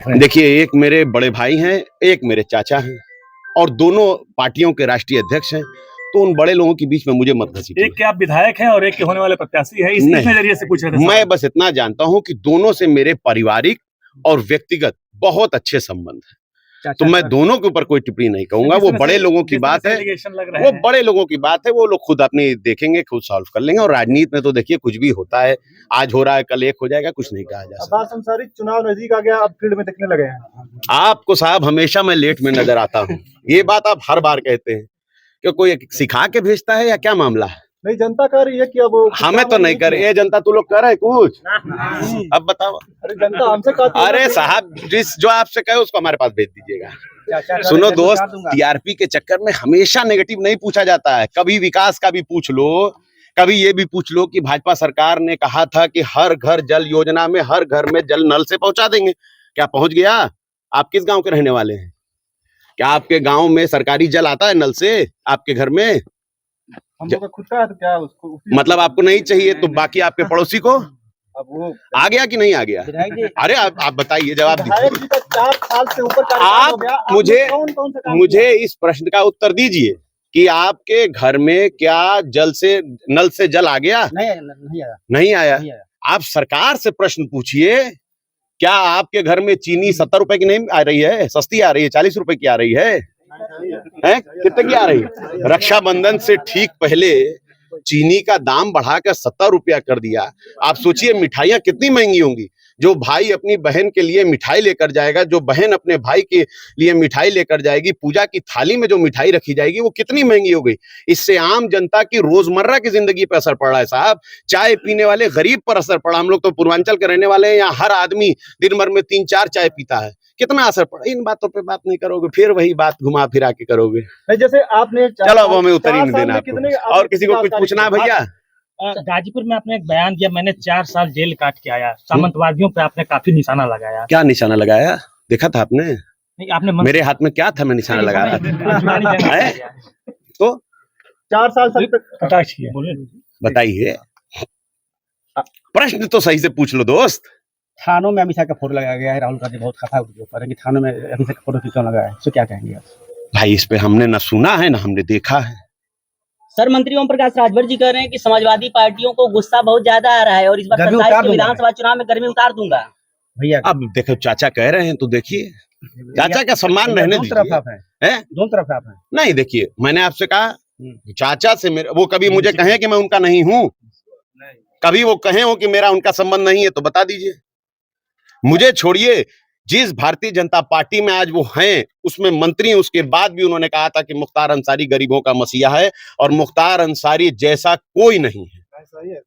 देखिए, एक मेरे बड़े भाई हैं, एक मेरे चाचा हैं और दोनों पार्टियों के राष्ट्रीय अध्यक्ष हैं। तो उन बड़े लोगों के बीच में मुझे मत घसीटिए। एक के आप विधायक हैं और एक के होने वाले प्रत्याशी हैं, इस नजरिए से पूछ रहे थे। मैं बस इतना जानता हूं कि दोनों से मेरे पारिवारिक और व्यक्तिगत बहुत अच्छे संबंध हैं। तो मैं दोनों के ऊपर कोई टिप्पणी नहीं कहूंगा। वो बड़े लोगों की बात है, वो बड़े लोगों की बात है, वो लोग खुद अपनी देखेंगे, खुद सॉल्व कर लेंगे। और राजनीति में तो देखिए कुछ भी होता है, आज हो रहा है कल एक हो जाएगा, कुछ नहीं कहा जा सकता। अब्बास अंसारी चुनाव नजदीक आ गया, अब फील्ड में दिखने लगे हैं। आपको साहब हमेशा मैं लेट में नजर आता हूँ, ये बात आप हर बार कहते हैं कि कोई सिखा के भेजता है या क्या मामला है? नहीं, जनता कह रही है कि अब हमें तो नहीं कर, ये जनता तू लोग कर रहे कुछ, अब बताओ। अरे जनता हमसे कहती है। अरे साहब, जिस जो आपसे कहे उसको हमारे पास भेज दीजिएगा। सुनो दोस्त, टीआरपी के चक्कर में हमेशा नेगेटिव नहीं पूछा जाता है। कभी विकास का भी पूछ लो, कभी ये भी पूछ लो कि भाजपा सरकार ने कहा था कि हर घर जल योजना में हर घर में जल नल से पहुंचा देंगे। क्या पहुंच गया? आप किस गांव के रहने वाले हैं? क्या आपके गांव में सरकारी जल आता है नल से आपके घर में? हम लोग का खुद का है तो क्या उसको मतलब आपको नहीं चाहिए तो बाकी आपके पड़ोसी को अब वो आ गया कि नहीं आ गया? अरे आप बताइए, जवाब विधायक जी का 4 साल से ऊपर का आप हो गया। मुझे इस प्रश्न का उत्तर दीजिए कि आपके घर में क्या जल से नल से जल आ गया? नहीं आया। आप सरकार से प्रश्न पूछिए, क्या आपके घर में चीनी 70 रुपए की नहीं आ रही है? सस्ती आ रही है, 40 रुपए की आ रही है? कितने की आ रही है? रक्षाबंधन से ठीक पहले चीनी का दाम बढ़ाकर 70 रुपया कर दिया। आप सोचिए मिठाइयाँ कितनी महंगी होंगी। जो भाई अपनी बहन के लिए मिठाई लेकर जाएगा, जो बहन अपने भाई के लिए मिठाई लेकर जाएगी, पूजा की थाली में जो मिठाई रखी जाएगी वो कितनी महंगी हो गई। इससे आम जनता की रोजमर्रा की जिंदगी पर असर पड़ रहा है साहब। चाय पीने वाले गरीब पर असर पड़ा। हम लोग तो पूर्वांचल के रहने वाले हैं, यहाँ हर आदमी दिन भर में 3-4 चाय पीता है। कितना असर पड़ा। इन बातों पे बात नहीं करोगे, फिर वही बात घुमा फिरा के करोगे। जैसे आपने चलो अब हमें उत्तर ही नहीं देना आपको। और किसी को कुछ पूछना है भैया? गाजीपुर में आपने एक बयान दिया, मैंने 4 साल जेल काट के आया। सामंतवादियों पे आपने काफी निशाना लगाया। क्या निशाना लगाया? देखा था आपने? नहीं, आपने मेरे हाथ में क्या था? मैं निशाना लगा रहा था। तो 4 साल तक बताइए, प्रश्न तो सही से पूछ लो दोस्त। थानों में अमित शाह का फोटो लगाया गया है। राहुल गांधी बहुत कथा कर कि थानों में अमित शाह का फोटो क्यों लगाया है, तो क्या कहेंगे आप? भाई इस पे हमने ना सुना है ना हमने देखा है। सर, मंत्री ओम प्रकाश राजभर जी कह रहे हैं कि समाजवादी पार्टियों को गुस्सा बहुत ज्यादा आ रहा है और इस बार 27 के विधानसभा चुनाव में गर्मी उतार दूंगा। भैया अब देखो, चाचा कह रहे हैं तो देखिए, चाचा का सम्मान रहने दीजिए। दोनों तरफ आप हैं। नहीं, देखिए मैंने आपसे कहा चाचा से मेरे, वो कभी मुझे कहें कि मैं उनका नहीं हूं, कभी वो कहें हो कि मेरा उनका संबंध नहीं है तो बता दीजिए। मुझे छोड़िए, जिस भारतीय जनता पार्टी में आज वो हैं उसमें मंत्री, उसके बाद भी उन्होंने कहा था कि मुख्तार अंसारी गरीबों का मसीहा है और मुख्तार अंसारी जैसा कोई नहीं है।